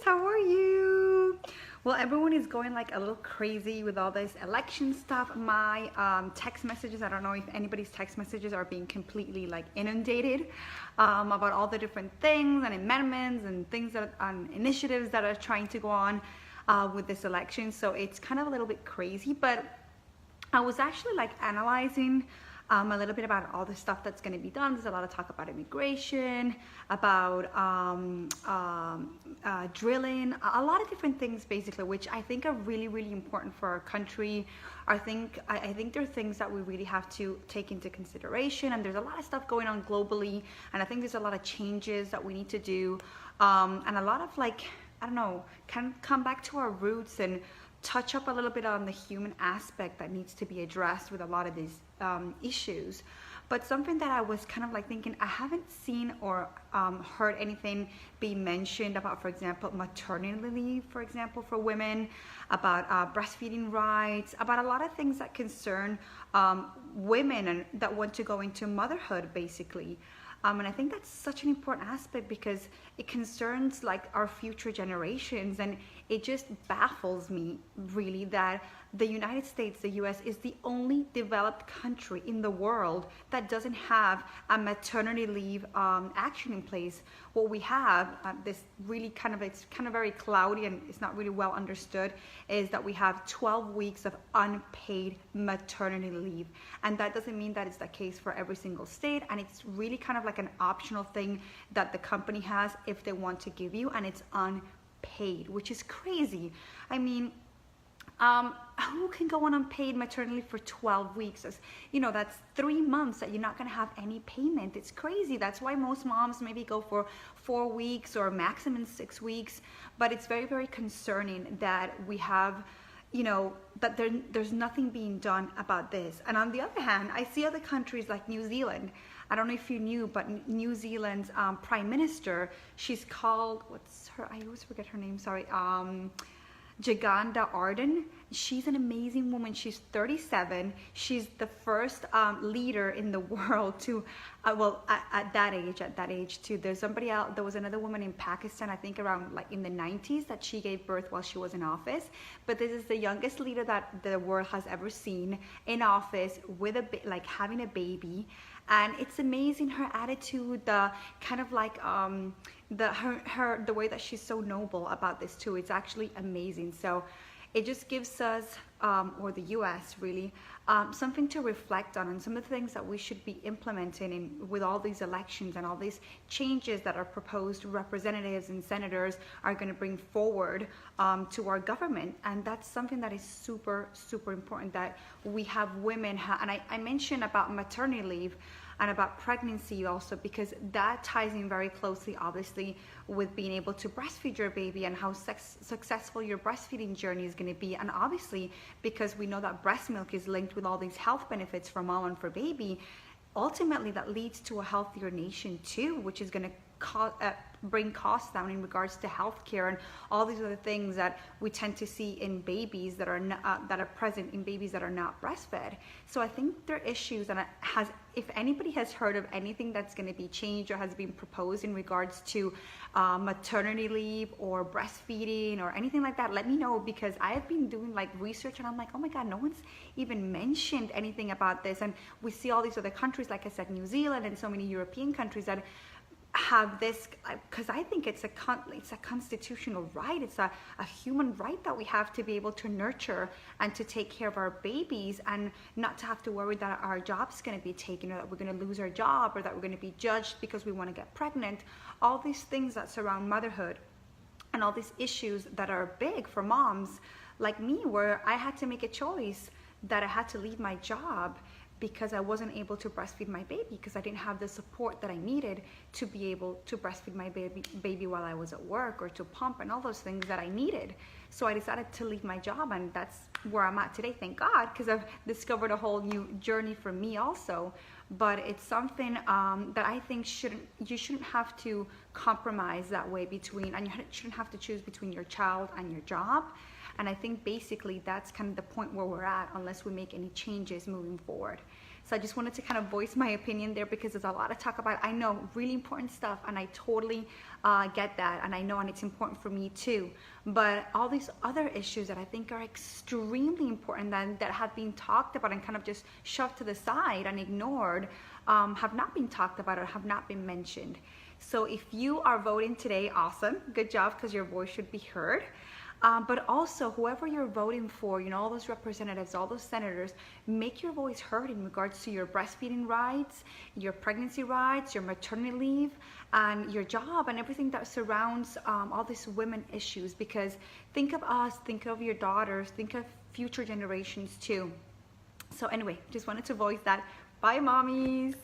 how are you? Well, everyone is going like a little crazy with all this election stuff. My text messages, I don't know if anybody's text messages are being completely like inundated about all the different things and amendments and things that initiatives that are trying to go on with this election. So it's kind of a little bit crazy, but I was actually like analyzing a little bit about all the stuff that's going to be done. There's a lot of talk about immigration, about drilling, a lot of different things basically, which I think are really, really important for our country. I think there are things that we really have to take into consideration, and there's a lot of stuff going on globally, and I think there's a lot of changes that we need to do, and a lot of like, I don't know, can come back to our roots and touch up a little bit on the human aspect that needs to be addressed with a lot of these issues. But something that I was kind of like thinking, I haven't seen or heard anything be mentioned about, for example, maternity leave, for example, for women, about breastfeeding rights, about a lot of things that concern women and that want to go into motherhood, basically. And I think that's such an important aspect because it concerns like our future generations, and it just baffles me really that the United States, the US, is the only developed country in the world that doesn't have a maternity leave action in place. What we have, this really kind of, it's kind of very cloudy and it's not really well understood, is that we have 12 weeks of unpaid maternity leave. And that doesn't mean that it's the case for every single state, and it's really kind of like an optional thing that the company has if they want to give you, and it's unpaid, which is crazy. I mean, who can go on unpaid maternity leave for 12 weeks? You know, that's 3 months that you're not going to have any payment. It's crazy. That's why most moms maybe go for 4 weeks or maximum 6 weeks. But it's very, very concerning that we have, you know, that there's nothing being done about this. And on the other hand, I see other countries like New Zealand. I don't know if you knew, but New Zealand's prime minister, she's called, what's her, I always forget her name, sorry, Jacinda Ardern. She's an amazing woman. She's 37. She's the first leader in the world to, well, at that age too. There's somebody else. There was another woman in Pakistan, I think around like in the 90s, that she gave birth while she was in office. But this is the youngest leader that the world has ever seen in office with like having a baby. And it's amazing, her attitude, the kind of like the way that she's so noble about this too. It's actually amazing. So it just gives us, or the US really, something to reflect on, and some of the things that we should be implementing with all these elections and all these changes that our proposed representatives and senators are going to bring forward to our government. And that's something that is super, super important, that we have women, and I mentioned about maternity leave and about pregnancy also, because that ties in very closely, obviously, with being able to breastfeed your baby and how successful your breastfeeding journey is going to be. And obviously, because we know that breast milk is linked with all these health benefits for mom and for baby, ultimately that leads to a healthier nation too, which is going to bring costs down in regards to healthcare and all these other things that we tend to see in babies that are not, that are present in babies that are not breastfed. So I think there are issues, and if anybody has heard of anything that's going to be changed or has been proposed in regards to maternity leave or breastfeeding or anything like that, let me know, because I have been doing like research and I'm like, oh my God, no one's even mentioned anything about this. And we see all these other countries, like I said, New Zealand and so many European countries that have this, because I think it's a constitutional right. It's a human right that we have to be able to nurture and to take care of our babies, and not to have to worry that our job's going to be taken, or that we're going to lose our job, or that we're going to be judged because we want to get pregnant. All these things that surround motherhood and all these issues that are big for moms like me, where I had to make a choice that I had to leave my job because I wasn't able to breastfeed my baby, because I didn't have the support that I needed to be able to breastfeed my baby while I was at work, or to pump and all those things that I needed. So I decided to leave my job, and that's where I'm at today, thank God, because I've discovered a whole new journey for me also. But it's something that I think you shouldn't have to compromise that way between, and you shouldn't have to choose between your child and your job. And I think basically that's kind of the point where we're at, unless we make any changes moving forward. So I just wanted to kind of voice my opinion there, because there's a lot to talk about. I know, really important stuff, and I totally get that, and I know, and it's important for me too. But all these other issues that I think are extremely important that have been talked about and kind of just shoved to the side and ignored, have not been talked about or have not been mentioned. So if you are voting today, awesome, good job, because your voice should be heard. But also, whoever you're voting for, you know, all those representatives, all those senators, make your voice heard in regards to your breastfeeding rights, your pregnancy rights, your maternity leave, and your job, and everything that surrounds all these women issues. Because think of us, think of your daughters, think of future generations too. So anyway, just wanted to voice that. Bye, mommies.